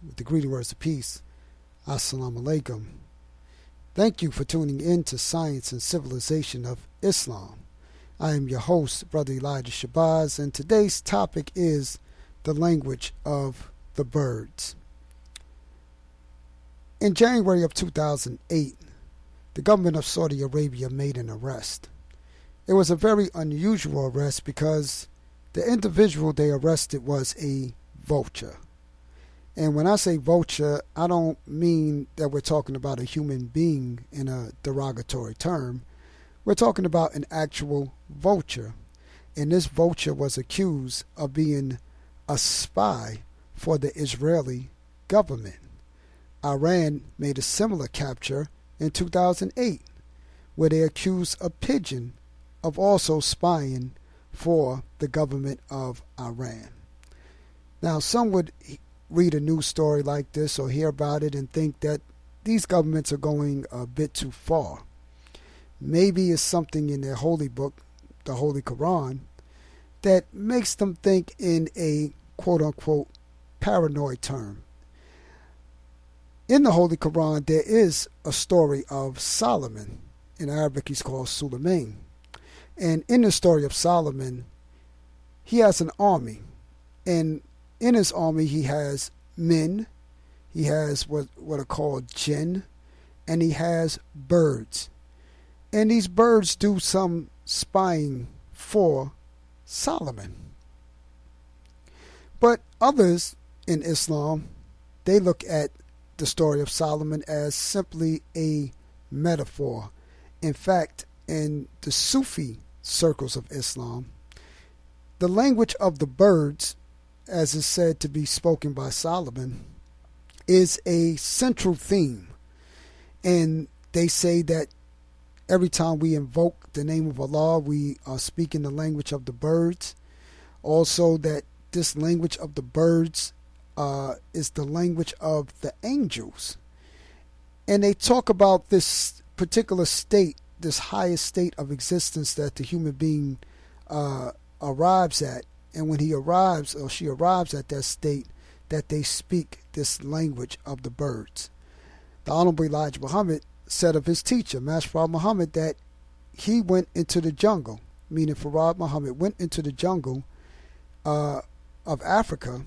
with the greeting words of peace. Assalamu alaikum. Thank you for tuning in to Science and Civilization of Islam. I am your host, Brother Elijah Shabazz, and today's topic is the language of the birds. In January of 2008, the government of Saudi Arabia made an arrest. It was a very unusual arrest because the individual they arrested was a vulture. And when I say vulture, I don't mean that we're talking about a human being in a derogatory term. We're talking about an actual vulture. And this vulture was accused of being a spy for the Israeli government. Iran made a similar capture in 2008, where they accused a pigeon of also spying for the government of Iran. Now, some would read a news story like this or hear about it and think that these governments are going a bit too far. Maybe it's something in their holy book, the Holy Quran, that makes them think in a quote-unquote paranoid term. In the Holy Quran, there is a story of Solomon. In Arabic, he's called Suleiman. And in the story of Solomon, he has an army. And in his army, he has men, he has what are called jinn, and he has birds. And these birds do some spying for Solomon. But others in Islam, they look at the story of Solomon as simply a metaphor. In fact, in the Sufi circles of Islam, the language of the birds, as is said to be spoken by Solomon, is a central theme. And they say that every time we invoke the name of Allah, we are speaking the language of the birds. Also, that this language of the birds is the language of the angels. And they talk about this particular state, this highest state of existence that the human being arrives at. And when he arrives or she arrives at that state, that they speak this language of the birds. The Honorable Elijah Muhammad said of his teacher, Master Farad Muhammad, that he went into the jungle, meaning Farad Muhammad went into the jungle of Africa,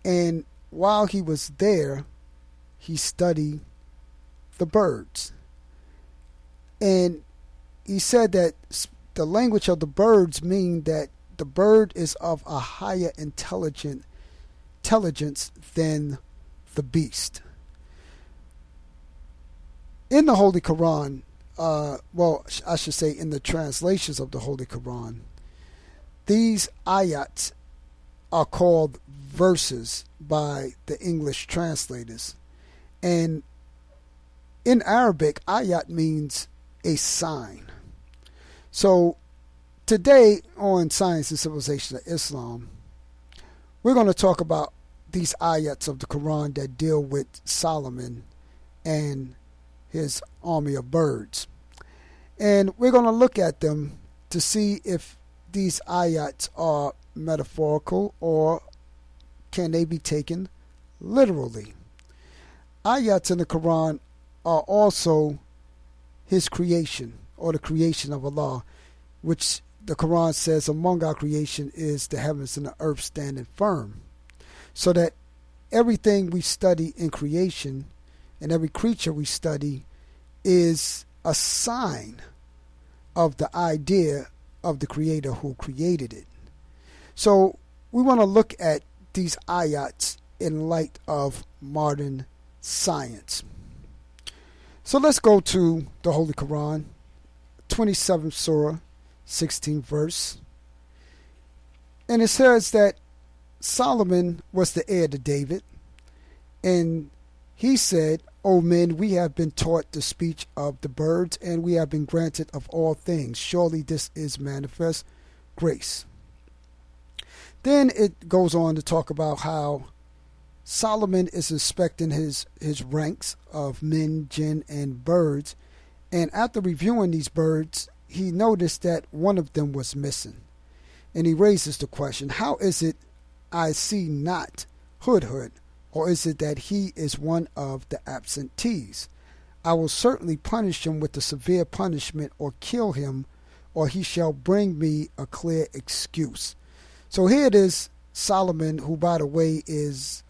and while he was there, he studied the birds. And he said that the language of the birds mean that the bird is of a higher intelligence than the beast. In the Holy Quran, I should say in the translations of the Holy Quran, these ayats are called verses by the English translators. And in Arabic, ayat means a sign. So today on Science and Civilization of Islam, we're going to talk about these ayats of the Quran that deal with Solomon and his army of birds. And we're going to look at them to see if these ayats are metaphorical or can they be taken literally. Ayats in the Quran are also his creation, or the creation of Allah, which the Quran says among our creation is the heavens and the earth standing firm. So that everything we study in creation and every creature we study is a sign of the idea of the Creator who created it. So we want to look at these ayats in light of modern science. So let's go to the Holy Quran, 27th Surah, 16th verse. And it says that Solomon was the heir to David, and he said, O men, we have been taught the speech of the birds, and we have been granted of all things. Surely this is manifest grace. Then it goes on to talk about how Solomon is inspecting his ranks of men, jinn, and birds. And after reviewing these birds, he noticed that one of them was missing. And he raises the question, how is it I see not Hudhud or is it that he is one of the absentees? I will certainly punish him with a severe punishment or kill him, or he shall bring me a clear excuse. So here it is, Solomon, who, by the way, is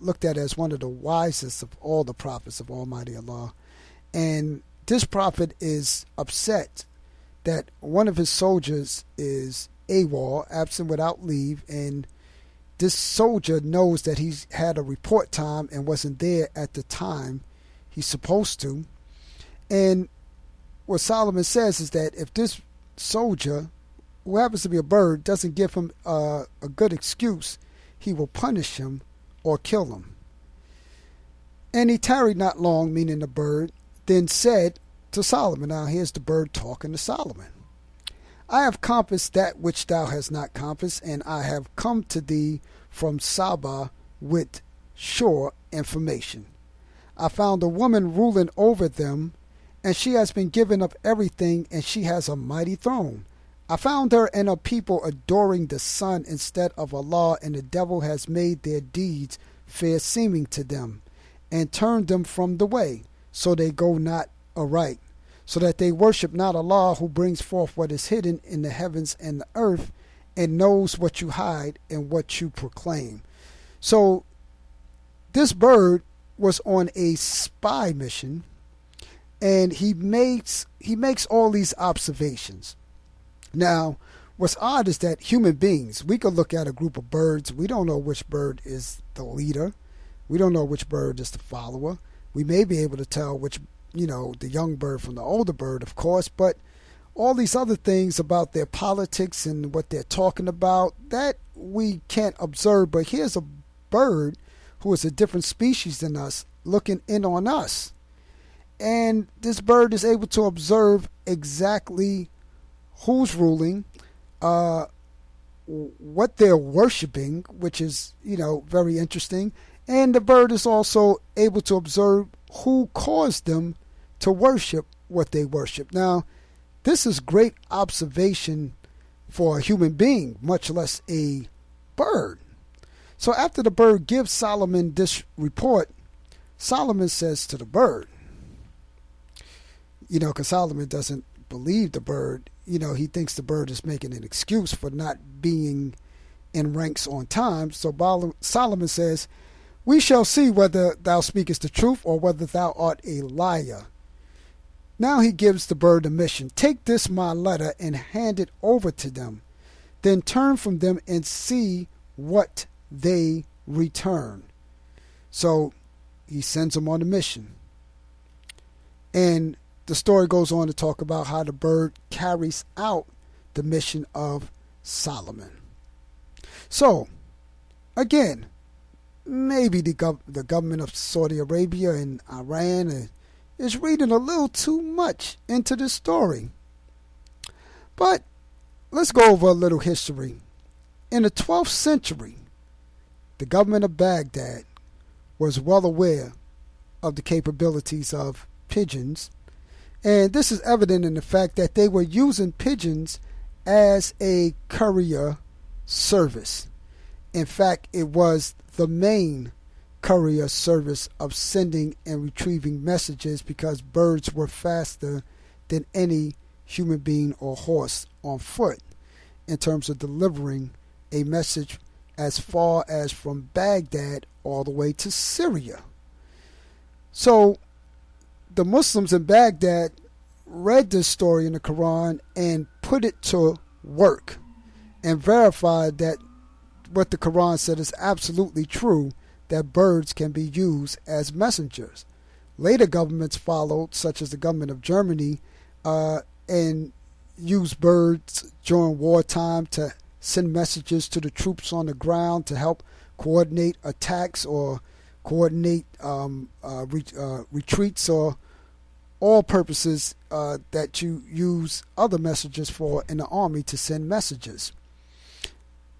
looked at as one of the wisest of all the prophets of Almighty Allah. And this prophet is upset that one of his soldiers is AWOL, absent without leave, and this soldier knows that he's had a report time and wasn't there at the time he's supposed to. And what Solomon says is that if this soldier, who happens to be a bird, doesn't give him a good excuse, he will punish him or kill him. And he tarried not long, meaning the bird, then said to Solomon, now here's the bird talking to Solomon, I have compassed that which thou hast not compassed, and I have come to thee from Saba with sure information. I found a woman ruling over them, and she has been given up everything, and she has a mighty throne. I found her and her people adoring the sun instead of Allah, and the devil has made their deeds fair seeming to them, and turned them from the way, so they go not aright, so that they worship not Allah, who brings forth what is hidden in the heavens and the earth, and knows what you hide and what you proclaim. So this bird was on a spy mission, and he makes all these observations. Now, what's odd is that human beings, we could look at a group of birds. We don't know which bird is the leader. We don't know which bird is the follower. We may be able to tell which, the young bird from the older bird, of course, but all these other things about their politics and what they're talking about, that we can't observe. But here's a bird who is a different species than us looking in on us. And this bird is able to observe exactly who's ruling, what they're worshiping, which is, very interesting. And the bird is also able to observe who caused them to worship what they worship. Now, this is great observation for a human being, much less a bird. So after the bird gives Solomon this report, Solomon says to the bird, because Solomon doesn't believe the bird, he thinks the bird is making an excuse for not being in ranks on time. So Solomon says, we shall see whether thou speakest the truth or whether thou art a liar. Now he gives the bird a mission. Take this my letter and hand it over to them. Then turn from them and see what they return. So he sends them on a mission. And the story goes on to talk about how the bird carries out the mission of Solomon. So, again, maybe the government of Saudi Arabia and Iran is reading a little too much into this story. But let's go over a little history. In the 12th century, the government of Baghdad was well aware of the capabilities of pigeons, and this is evident in the fact that they were using pigeons as a courier service. In fact, it was the main courier service of sending and retrieving messages because birds were faster than any human being or horse on foot in terms of delivering a message as far as from Baghdad all the way to Syria. So the Muslims in Baghdad read this story in the Quran and put it to work and verified that what the Quran said is absolutely true, that birds can be used as messengers. Later governments followed, such as the government of Germany, and used birds during wartime to send messages to the troops on the ground to help coordinate attacks or coordinate retreats, or all purposes that you use other messages for in the army to send messages.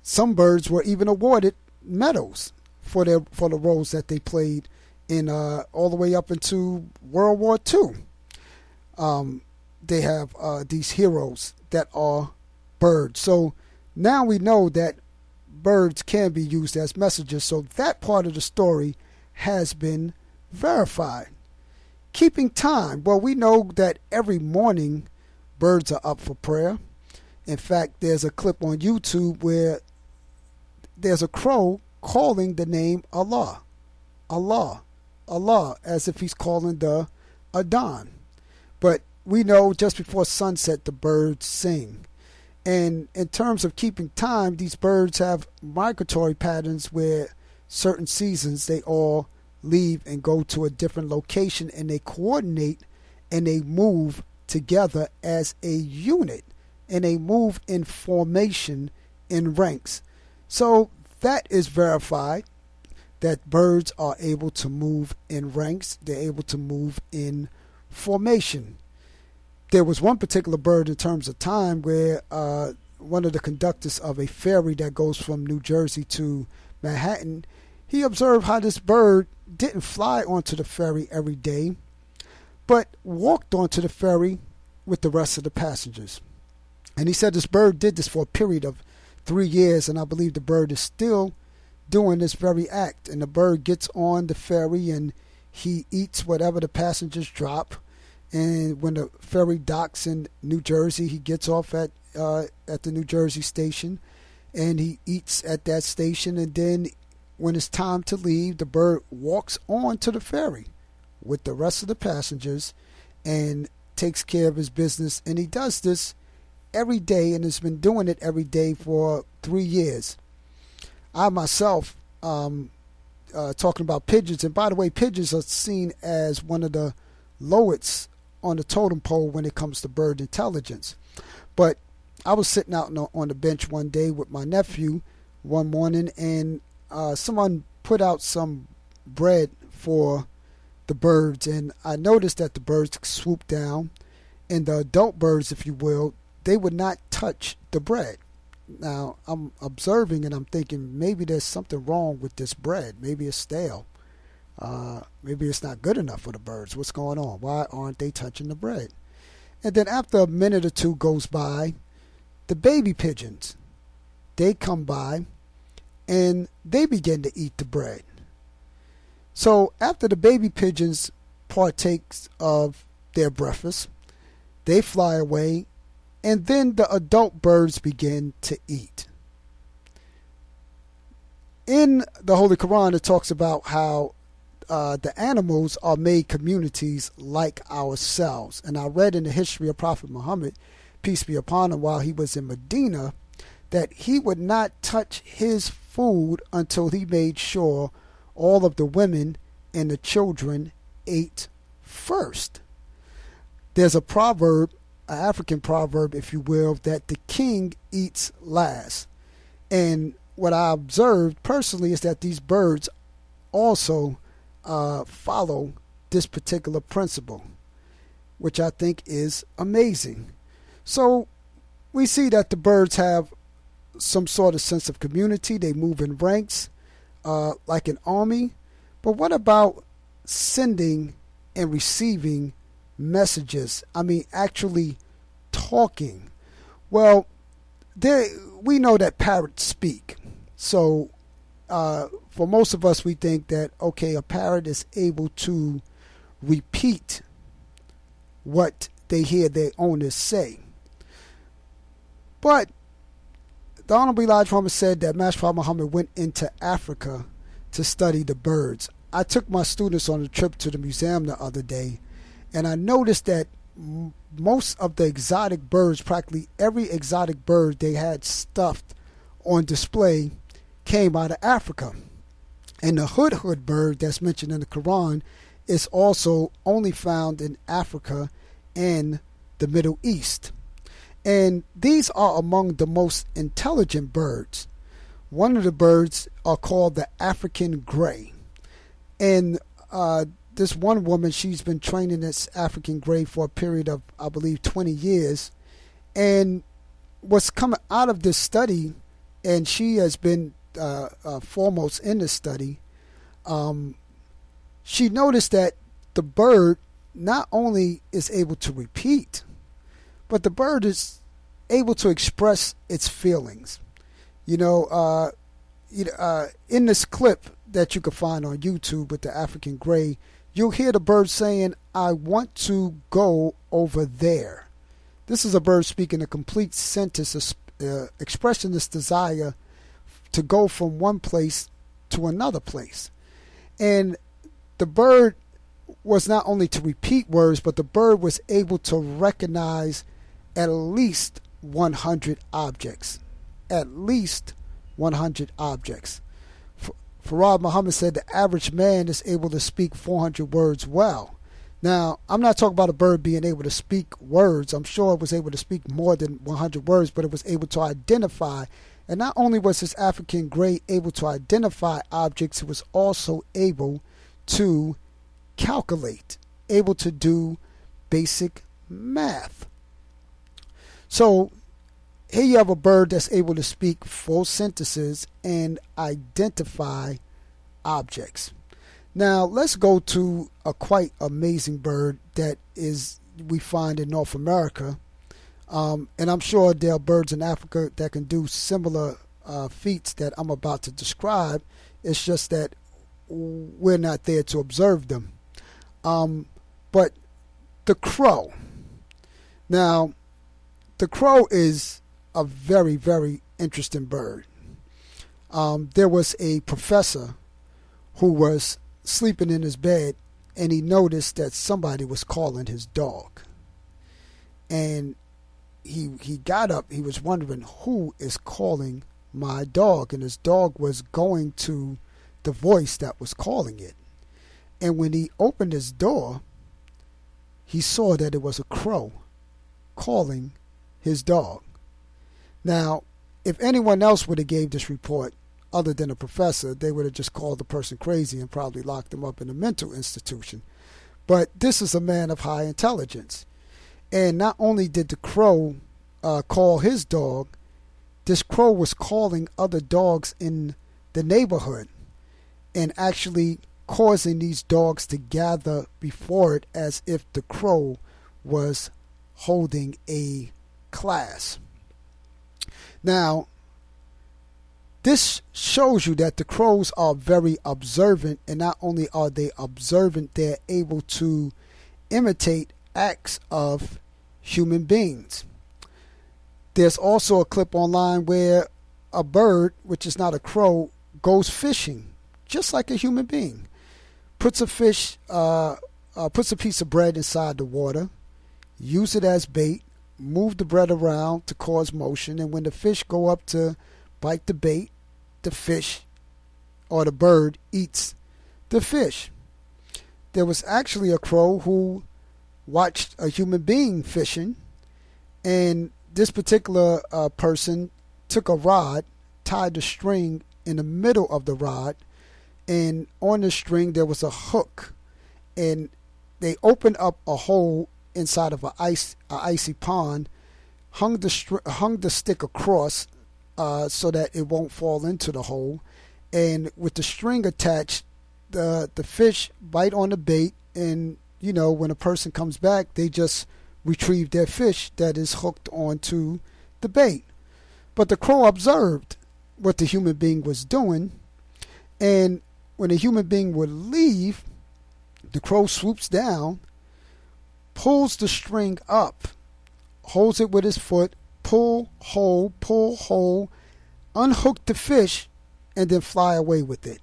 Some birds were even awarded medals for the roles that they played in all the way up into World War II. They have these heroes that are birds. So now we know that birds can be used as messengers. So that part of the story has been verified. Keeping time. Well, we know that every morning birds are up for prayer. In fact, there's a clip on YouTube where there's a crow calling the name Allah. Allah. Allah, as if he's calling the Adon. But we know just before sunset the birds sing. And in terms of keeping time, these birds have migratory patterns where certain seasons they all leave and go to a different location, and they coordinate and they move together as a unit, and they move in formation in ranks. So that is verified, that birds are able to move in ranks. They're able to move in formation. There was one particular bird in terms of time where one of the conductors of a ferry that goes from New Jersey to Manhattan, he observed how this bird didn't fly onto the ferry every day, but walked onto the ferry with the rest of the passengers. And he said this bird did this for a period of 3 years, and I believe the bird is still doing this very act. And the bird gets on the ferry and he eats whatever the passengers drop. And when the ferry docks in New Jersey, he gets off at the New Jersey station, and he eats at that station. And then when it's time to leave, the bird walks on to the ferry with the rest of the passengers and takes care of his business. And he does this every day, and has been doing it every day for 3 years. I myself, talking about pigeons, and by the way, pigeons are seen as one of the lowest on the totem pole when it comes to bird intelligence. But I was sitting out on the bench one day with my nephew one morning, and someone put out some bread for the birds, and I noticed that the birds swooped down, and the adult birds, if you will, they would not touch the bread. Now, I'm observing and I'm thinking maybe there's something wrong with this bread. Maybe it's stale. Maybe it's not good enough for the birds. What's going on? Why aren't they touching the bread? And then after a minute or two goes by, the baby pigeons, they come by and they begin to eat the bread. So after the baby pigeons partakes of their breakfast, they fly away, and then the adult birds begin to eat. In the Holy Quran, it talks about how the animals are made communities like ourselves. And I read in the history of Prophet Muhammad, peace be upon him, while he was in Medina, that he would not touch his food until he made sure all of the women and the children ate first. There's a proverb, an African proverb, if you will, that the king eats last. And what I observed personally is that these birds also follow this particular principle, which I think is amazing. So we see that the birds have some sort of sense of community. They move in ranks like an army. But what about sending and receiving messages? I mean, actually talking. Well, we know that parrots speak. So for most of us, we think that, okay, a parrot is able to repeat what they hear their owners say. But the Honorable Elijah Muhammad said that Master Prophet Muhammad went into Africa to study the birds. I took my students on a trip to the museum the other day, and I noticed that most of the exotic birds, practically every exotic bird they had stuffed on display, came out of Africa. And the hudhud bird that's mentioned in the Quran is also only found in Africa and the Middle East. And these are among the most intelligent birds. One of the birds are called the African gray. And this one woman, she's been training this African gray for a period of, I believe, 20 years. And what's coming out of this study, and she has been foremost in this study, she noticed that the bird not only is able to repeat, but the bird is able to express its feelings. You know, in this clip that you can find on YouTube with the African gray, you'll hear the bird saying, "I want to go over there." This is a bird speaking a complete sentence, expressing this desire to go from one place to another place. And the bird was not only to repeat words, but the bird was able to recognize at least 100 objects. At least 100 objects. Farad Muhammad said the average man is able to speak 400 words well. Now, I'm not talking about a bird being able to speak words. I'm sure it was able to speak more than 100 words, but it was able to identify. And not only was this African gray able to identify objects, it was also able to calculate, able to do basic math. So here you have a bird that's able to speak full sentences and identify objects. Now let's go to a quite amazing bird that we find in North America. And I'm sure there are birds in Africa that can do similar feats that I'm about to describe. It's just that we're not there to observe them. But the crow. Now, the crow is a very, very interesting bird. There was a professor who was sleeping in his bed, and he noticed that somebody was calling his dog. And he got up. He was wondering, who is calling my dog? And his dog was going to the voice that was calling it. And when he opened his door, he saw that it was a crow calling his dog. Now, if anyone else would have gave this report other than a professor, they would have just called the person crazy and probably locked them up in a mental institution. But this is a man of high intelligence. And not only did the crow call his dog, this crow was calling other dogs in the neighborhood and actually causing these dogs to gather before it as if the crow was holding a class. Now, this shows you that the crows are very observant, and not only are they observant, they're able to imitate acts of human beings. There's also a clip online where a bird, which is not a crow, goes fishing, just like a human being. Puts a piece of bread inside the water, use it as bait, move the bread around to cause motion, and when the fish go up to bite the bait, the fish or the bird eats the fish. There was actually a crow who watched a human being fishing, and this particular person took a rod, tied the string in the middle of the rod, and on the string there was a hook, and they opened up a hole inside of an icy pond, hung the stick across so that it won't fall into the hole, and with the string attached, the fish bite on the bait, and when a person comes back, they just retrieve their fish that is hooked onto the bait. But the crow observed what the human being was doing, and when the human being would leave, the crow swoops down, pulls the string up, holds it with his foot, pull, hold, unhook the fish, and then fly away with it.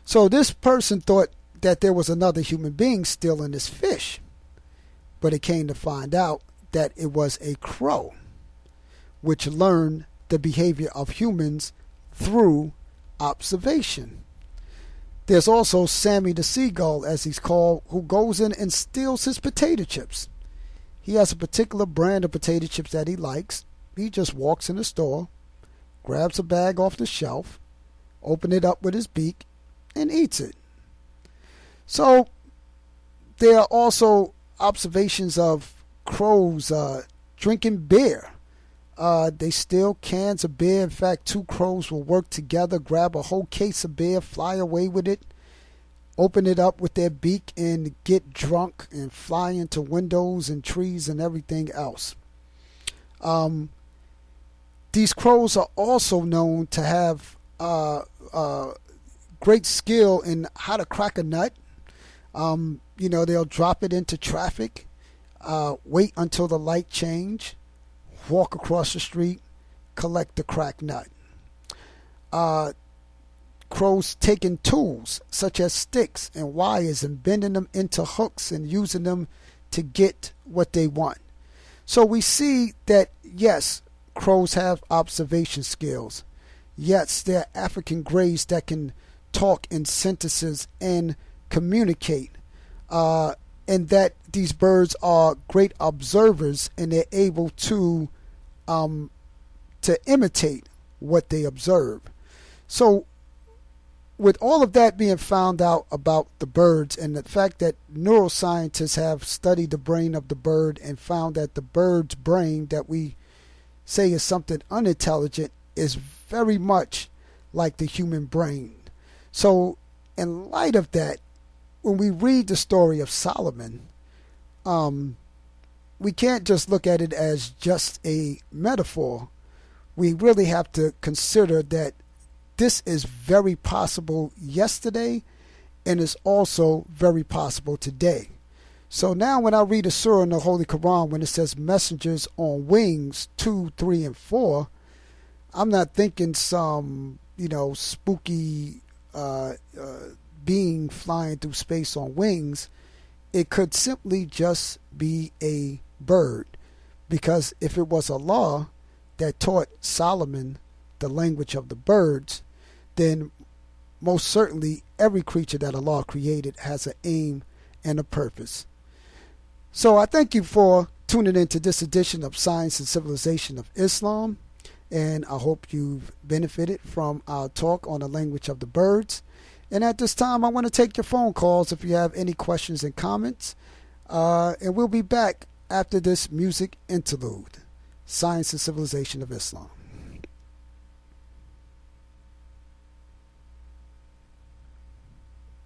So this person thought that there was another human being still in this fish, but it came to find out that it was a crow, which learned the behavior of humans through observation. There's also Sammy the Seagull, as he's called, who goes in and steals his potato chips. He has a particular brand of potato chips that he likes. He just walks in the store, grabs a bag off the shelf, opens it up with his beak, and eats it. So there are also observations of crows drinking beer. They steal cans of beer. In fact, two crows will work together, grab a whole case of beer, fly away with it, open it up with their beak, and get drunk and fly into windows and trees and everything else. These crows are also known to have uh, uh, great skill in how to crack a nut. They'll drop it into traffic, wait until the light change, walk across the street, collect the cracked nut. Crows taking tools such as sticks and wires and bending them into hooks and using them to get what they want. So we see that, yes, crows have observation skills. Yes, they're African greys that can talk in sentences and communicate. And that these birds are great observers and they're able to imitate what they observe. So with all of that being found out about the birds and the fact that neuroscientists have studied the brain of the bird and found that the bird's brain that we say is something unintelligent is very much like the human brain. So in light of that, when we read the story of Solomon, we can't just look at it as just a metaphor. We really have to consider that this is very possible yesterday and is also very possible today. So now when I read a surah in the Holy Quran, when it says messengers on wings 2, 3, and 4, I'm not thinking some, spooky being flying through space on wings. It could simply just be a bird. Because if it was Allah that taught Solomon the language of the birds, then most certainly every creature that Allah created has an aim and a purpose. So I thank you for tuning into this edition of Science and Civilization of Islam, and I hope you've benefited from our talk on the language of the birds. And at this time, I want to take your phone calls if you have any questions and comments, and we'll be back after this music interlude. Science and Civilization of Islam.